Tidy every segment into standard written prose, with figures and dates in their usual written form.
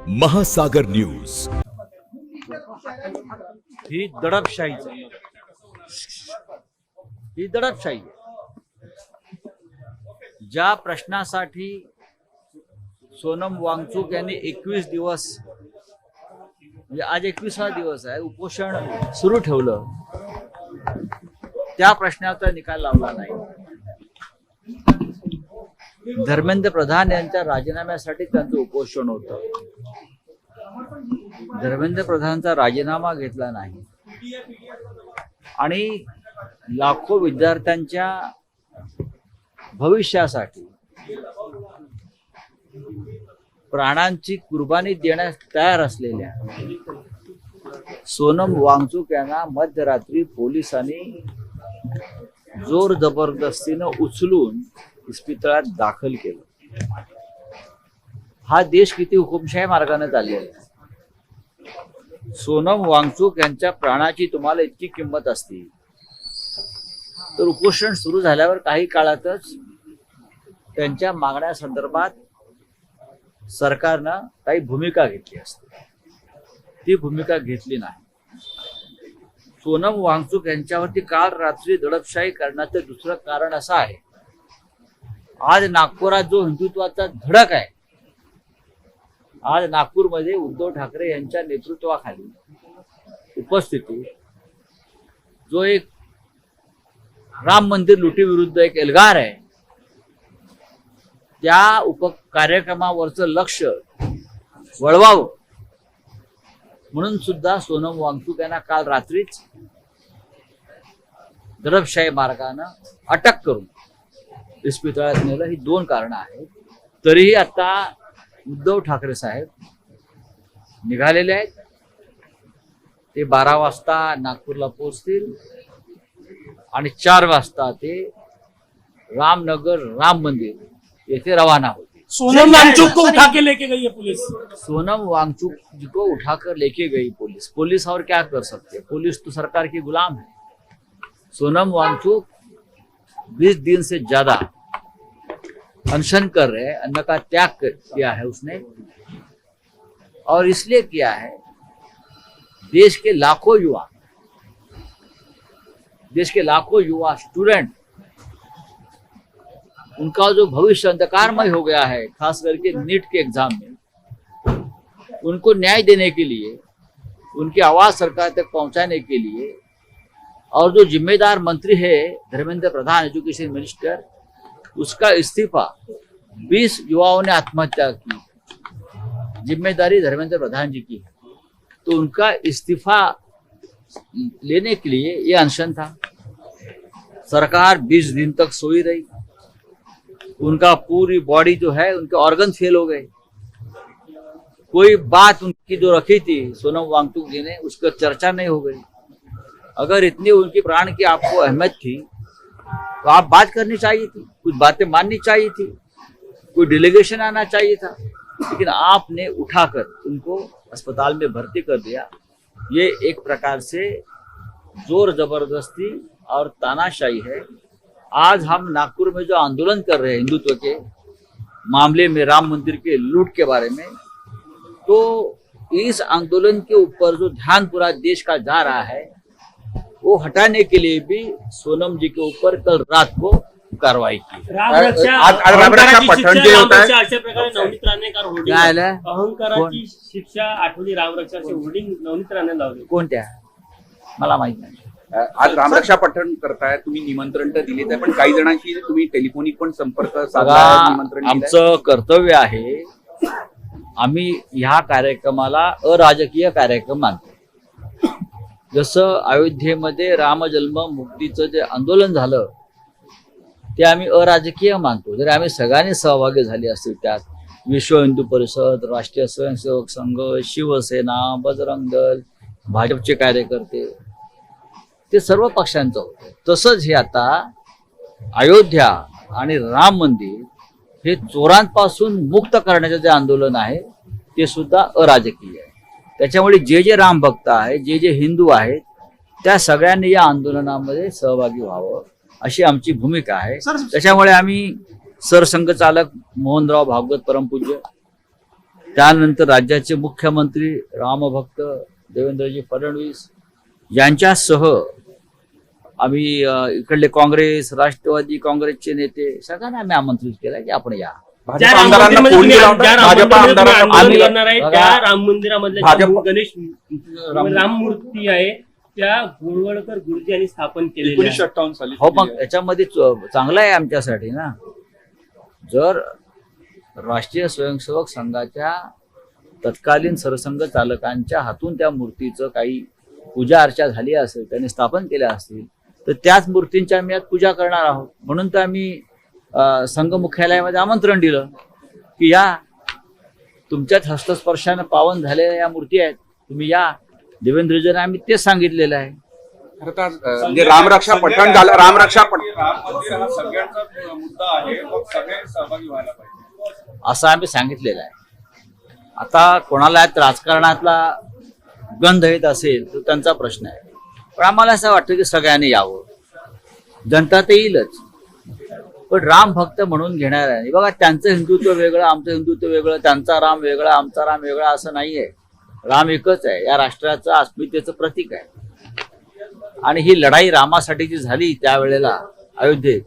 महासागर न्यूज। ही दडपशाही आहे। ज्या प्रश्नासाठी सोनम वांगचुक यांनी 21 दिवस म्हणजे आज 21वा दिवस आहे उपोषण सुरू ठेवलं, त्या प्रश्नाचा निकाल लावला नाही। धर्मेंद्र प्रधान यांच्या राजीनाम्यासाठी त्यांचं उपोषण होतं। धर्मेंद्र प्रधानचा राजीनामा घेतला नाही आणि लाखो विद्यार्थ्यांच्या भविष्यासाठी प्राणांची कुर्बानी देण्यास तयार असलेल्या सोनम वांगचुक यांना मध्यरात्री पोलिसांनी जोर जबरदस्तीनं उचलून इस्पितळात दाखल केलं। हा देश किती हुकुमशाही मार्गाने चाललेला आहे। सोनम वांगचुक यांच्या प्राणाची तुम्हाला इतकी किंमत असती तर उपोषण सुरू झाल्यावर काही काळातच त्यांच्या मागण्या संदर्भात सरकारनं काही भूमिका घेतली असती। ती भूमिका घेतली नाही। सोनम वांगचुक यांच्यावरती काल रात्री दडपशाही करण्याचं दुसरं कारण असं आहे, आज नागपुरात जो हिंदुत्वाचा धडक आहे, आज नागपूरमध्ये उद्धव ठाकरे यांच्या नेतृत्वाखाली उपस्थिती जो एक राम मंदिर लुटीविरुद्ध एक एल्गार आहे, त्या कार्यक्रमावरचं लक्ष वळवावं म्हणून सुद्धा सोनम वांगचुक यांना काल रात्रीच दडपशाही मार्गानं अटक करून इस्पितळात नेलं। ही दोन कारणं आहेत। तरीही आता उद्धव ठाकरे साहेब निघालेले आहेत। ते 12 वाजता नागपूरला पोहोचतील आणि 4 वाजता ते रामनगर राम मंदिर येथे रवाना होतील। सोनम वांगचुक को उठा के लेके गई है पुलिस। सोनम वांगचुक जी को उठाकर लेके गई पुलिस। पुलिस और क्या कर सकते हैं? पुलिस तो सरकार की गुलाम है। सोनम वांगचुक 20 दिन से ज्यादा अनशन कर रहे हैं, अन्न का त्याग किया है उसने, और इसलिए किया है देश के लाखों युवा स्टूडेंट, उनका जो भविष्य अंधकारमय हो गया है, खास करके नीट के एग्जाम में, उनको न्याय देने के लिए, उनकी आवाज सरकार तक पहुंचाने के लिए, और जो जिम्मेदार मंत्री है धर्मेंद्र प्रधान एजुकेशन मिनिस्टर, उसका इस्तीफा 20 युवाओं ने आत्महत्या की, जिम्मेदारी धर्मेंद्र प्रधान जी की है, तो उनका इस्तीफा लेने के लिए ये अनशन था। सरकार 20 दिन तक सोई रही, उनका पूरी बॉडी जो है, उनके ऑर्गन फेल हो गए। कोई बात उनकी जो रखी थी सोनम वांगचुक जी ने, उसका चर्चा नहीं हो गई। अगर इतनी उनकी प्राण की आपको अहमियत थी तो आप बात करनी चाहिए थी, कुछ बातें माननी चाहिए थी, कोई डेलीगेशन आना चाहिए था, लेकिन आपने उठाकर उनको अस्पताल में भर्ती कर दिया। ये एक प्रकार से जोर जबरदस्ती और तानाशाही है। आज हम नागपुर में जो आंदोलन कर रहे हैं हिंदुत्व के मामले में, राम मंदिर के लूट के बारे में, तो इस आंदोलन के ऊपर जो ध्यान पूरा देश का जा रहा है, वो हटाने के लिए भी सोनम जी के ऊपर कल रात को कार्रवाई की। अहंकाराची शिक्षा आठवली रामरक्षाचे होर्डिंग नवनीत राणे लावले। कोणत्या? मला माहित नाही। आज रामरक्षा पठण करताय, तुम्ही निमंत्रण तर दिलेत आहे, पण काही जणांशी तुम्ही टेलिफोनिक पण संपर्क साधला, निमंत्रण आमचं कर्तव्य आहे। आम्ही ह्या कार्यक्रमाला अराजकीय कार्यक्रम मानतो। जसं अयोध्येमध्ये राम जन्म मुक्तीचं जे आंदोलन झालं ते आम्ही अराजकीय मानतो। जर आम्ही सगळ्यांनी सहभागी झाले असतील त्यात, विश्व हिंदू परिषद, राष्ट्रीय स्वयंसेवक संघ, शिवसेना, बजरंग दल, भाजपचे कार्यकर्ते, ते सर्व पक्षांचं होतं। तसंच हे आता अयोध्या आणि राम मंदिर हे चोरांपासून मुक्त करण्याचं जे आंदोलन आहे ते सुद्धा अराजकीय आहे। त्याच्यामुळे जे राम भक्त आहेत, जे हिंदू आहेत, त्या सगळ्यांनी या आंदोलनामध्ये सहभागी व्हावं अशी आमची भूमिका आहे। त्याच्यामुळे आम्ही सरसंघचालक मोहनराव भागवत परमपूज्य, त्यानंतर राज्याचे मुख्यमंत्री रामभक्त देवेंद्रजी फडणवीस यांच्यासह आम्ही इकडले काँग्रेस, राष्ट्रवादी काँग्रेसचे नेते सगळ्यांना आम्ही आमंत्रित केलं की आपण या. ज्या भाजप राम आमदारांना फोन मंदिरामध्ये केला तुम्ही- ज्या होता. राम भाजप मंदिरामध्ये तुम्ही आमदारांना आंदोलन आम्ही- करणार आहे, बघा, त्या राम मंदिरामधल्या ज्या भाजप- गणेश राम मूर्ती आहे त्या गोळवळकर गुरुजी यांनी स्थापन केलेल्या आहेत. 1958 साली हो, मग याच्यामध्ये चांगलं आहे आमच्यासाठी ना. जर राष्ट्रीय स्वयंसेवक संघाच्या तत्कालीन सरसंघ चालकांच्या हातून त्या मूर्तीचं काही पूजा अर्चा झाली असेल, त्यांनी स्थापन केल्या असतील, तर त्याच मूर्तींची आम्ही आज पूजा करणार आहोत. म्हणून तर आम्ही संघ मुख्यालयामध्ये आमंत्रण दिलं की या तुमच्याच हस्तस्पर्शानं पावन झालेल्या या मूर्ती आहेत, तुम्ही या. देवेंद्रजींना आम्ही तेच सांगितलेलं आहे. खरं तर म्हणजे रामरक्षा पठण झालं. रामरक्षा पठण राम मंदिर हा सगळ्यांचा मुद्दा आहे, मग सगळे सहभागी व्हायला पाहिजे असं आम्ही सांगितलेलं आहे. आता कोणाला यात राजकारणातला गंध येत असेल तर त्यांचा प्रश्न आहे, पण आम्हाला असं वाटतं की सगळ्यांनी यावं. जनता तर येईलच, पण राम भक्त म्हणून घेणार आहे. बघा, त्यांचं हिंदुत्व वेगळं, आमचं हिंदुत्व वेगळं, त्यांचा राम वेगळा, आमचा राम वेगळा असं नाहीये. राम एकच आहे, या राष्ट्राचं अस्मितेचं प्रतीक आहे. आणि ही लढाई रामासाठी जी झाली त्यावेळेला अयोध्येत,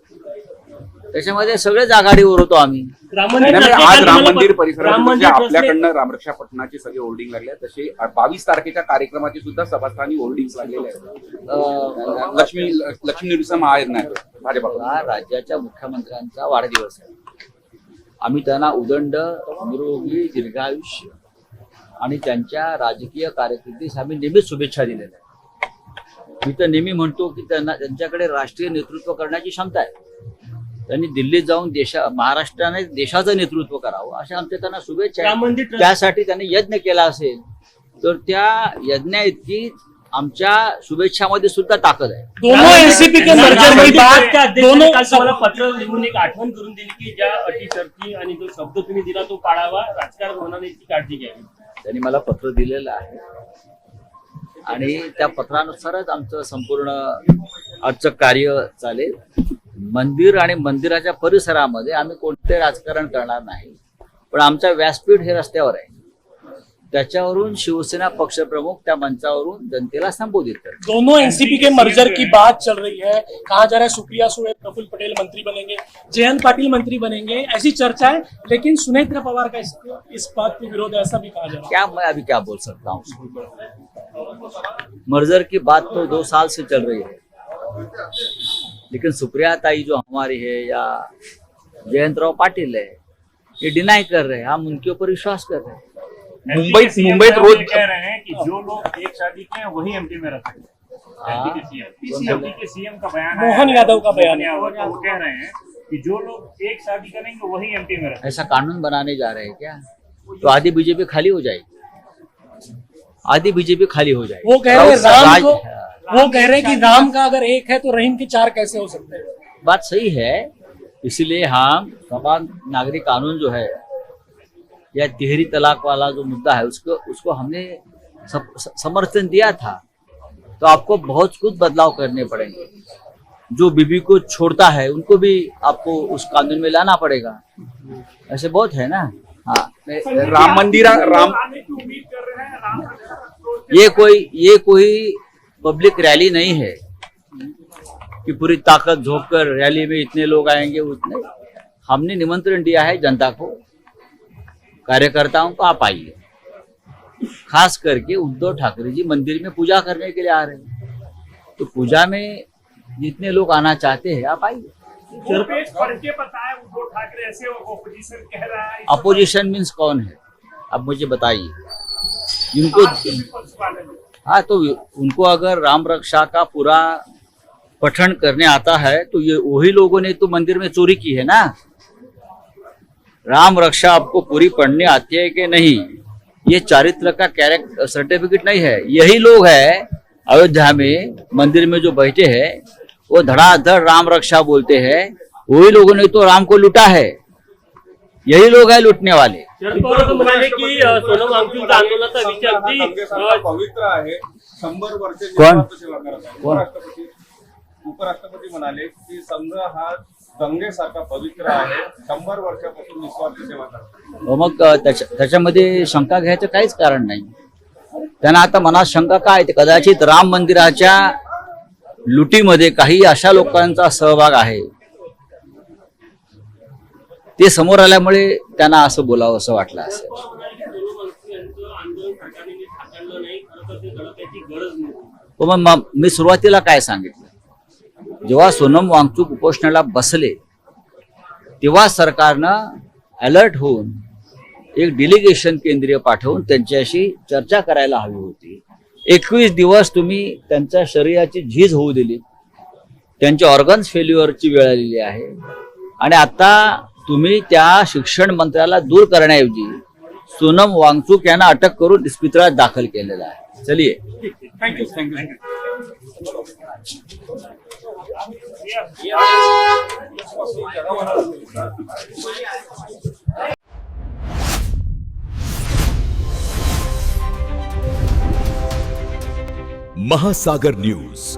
त्याच्यामध्ये सगळेच आघाडीवर होतो आम्ही. राम मंदिर नाही, ट्रस्टने आज काल राम तुम्हाला मंदिर राम परिसरात मंदिर ट्रस्टने- आपल्याकडनं रामरक्षा पठणाचे सगळे होर्डिंग लागले आहेत. तसे 22 तारखेच्या कार्यक्रमाची सुद्धा सभास्थानी होर्डिंग लागलेले आहेत. लक्ष्मी नृसिंह महाराज नाही भाजपा. हा राज्याच्या मुख्यमंत्र्यांचा वाढदिवस आहे. आम्ही त्यांना उदंड निरोगी दीर्घायुष्य आणि त्यांच्या राजकीय कारकिर्दीस आम्ही नेहमीच शुभेच्छा दिलेल्या आहेत. मी तर नेहमी म्हणतो की त्यांच्याकडे राष्ट्रीय नेतृत्व करण्याची क्षमता आहे. त्यांनी दिल्लीत जाऊन महाराष्ट्राने देशाचं नेतृत्व करावं अशा आमच्या त्यांना शुभेच्छा राम आहेत. मंदिर ट्रस्ट- त्यासाठी त्यांनी यज्ञ केला असेल तर त्या यज्ञा इतकी आमच्या शुभेच्छामध्ये सुद्धा ताकद आहे. दोनों एनसीपी के मर्जर की बात ट्रस्टच्या अध्यक्षांनी दोनों काल तुम्हाला पत्र लिहून एक आठवण करून दिली की ज्या अटी शर्ती आणि जो शब्द तुम्ही दिला तो पाळावा, राजकारण होणार नाही याची काळजी घ्यावी. त्यांनी मला पत्र दिलेलं आहे आणि त्या पत्रानुसारच आमचं संपूर्ण आजचं कार्य चालेल. मंदिर आणि मंदिराच्या परिसरामध्ये आम्ही कोणते राजकारण करणार नाही, पण आमचं व्यासपीठ हे रस्त्यावर आहे. त्याच्यावरून शिवसेना पक्षप्रमुख त्या मंचावरून जनतेला संबोधित करतात. दोनों एनसीपी के मर्जर की बात चल रही है. कहा जा रहा है सुप्रिया सुळे, प्रफुल्ल पटेल मंत्री बनेंगे, जयंत पाटिल मंत्री बनेंगे, ऐसी चर्चा है. लेकिन सुनेत्र पवार का इस बात के विरोध है, ऐसा भी कहा जा रहा है. क्या मैं अभी क्या बोल सकता हूँ. मर्जर की बात तो 2 साल से चल रही है, लेकिन सुप्रिया ताई जो हमारी है या जयंतराव पाटिल है, ये डिनाई कर रहे हैं. हम उनके ऊपर विश्वास कर रहे हैं. मुंबईत रोज कह रहे हैं कि जो लोग एक शादी के हैं वही एमपी में रह सकते हैं. हाँ, एमपी के सीएम का बयान है. मोहन यादव का बयान है. मोहन यादव वो कह रहे हैं कि जो लोग एक शादी करेंगे वही एमपी में रह ऐसा कानून बनाने जा रहे हैं क्या? तो आधी बीजेपी खाली हो जाएगी, आधी बीजेपी खाली हो जाएगी. वो कह रहे हैं राम राज- को, वो कह रहे हैं कि राम का अगर एक है तो रहीम के 4 कैसे हो सकते हैं. बात सही है. इसीलिए हम समान नागरिक कानून जो है या तिहरी तलाक वाला जो मुद्दा है उसको हमने समर्थन दिया था. तो आपको बहुत कुछ बदलाव करने पड़ेंगे. जो बीबी को छोड़ता है उनको भी आपको उस कानून में लाना पड़ेगा. ऐसे बहुत है ना. हाँ, राम मंदिर ये कोई पब्लिक रैली नहीं है कि पूरी ताकत झोंक कर रैली में इतने लोग आएंगे उतने. हमने निमंत्रण दिया है जनता को, कार्यकर्ताओं को, आप आइए. खास करके उद्धव ठाकरे जी मंदिर में पूजा करने के लिए आ रहे हैं, तो पूजा में जितने लोग आना चाहते हैं आप आइए. अपोजिशन मीन्स कौन है अब मुझे बताइए. जिनको हाँ, तो उनको अगर राम रक्षा का पूरा पठन करने आता है तो ये वही लोगों ने तो मंदिर में चोरी की है ना. राम रक्षा आपको पूरी पढ़ने आती है कि नहीं, ये चारित्र का कैरेक्टर सर्टिफिकेट नहीं है. यही लोग हैं अयोध्या में मंदिर में जो बैठे हैं, वो धड़ाधड़ राम रक्षा बोलते हैं. वही लोगों ने तो राम को लूटा है. यही लोग हैं लूटने वाले. शरद पवार म्हणाले की सोनम वांगचुकच्या आंदोलनाचा विषय अगदी पवित्र आहे. 100 वर्ष कोण? सेवा करत आहे. कोण? उपराष्ट्रपती म्हणाले की संघ हा गंगेसारखा पवित्र आहे, 100 वर्षापासून निस्वार्थ सेवा करतात. मग त्याच्यामध्ये शंका घ्यायचं काहीच कारण नाही. त्यांना आता मनात शंका काय, ते कदाचित राम मंदिराच्या लुटीमध्ये काही अशा लोकांचा सहभाग आहे, ते समोर आल्यामुळे त्यांना असं बोलावं असं वाटलं असेल. आंदोलन सरकारने नीट हाताळलं नाही, खरं तर ते दडपण्याची गरज नव्हती. मग मी सुरुवातीला काय सांगितलं, जेव्हा सोनम वांगचूक उपोषणाला बसले तेव्हा सरकारनं अलर्ट होऊन एक डेलिगेशन केंद्रीय पाठवून त्यांच्याशी चर्चा करायला हवी होती. 21 दिवस तुम्ही त्यांच्या शरीराची झीज होऊ दिली, त्यांच्या ऑर्गन्स फेल्युअरची वेळ आलेली आहे, आणि आता तुम्ही त्या शिक्षण मंत्र्याला दूर करण्याऐवजी सोनम वांगचूक यांना अटक करून इस्पितळात दाखल केलेला आहे. चलिए, थँक्यू. महासागर न्यूज.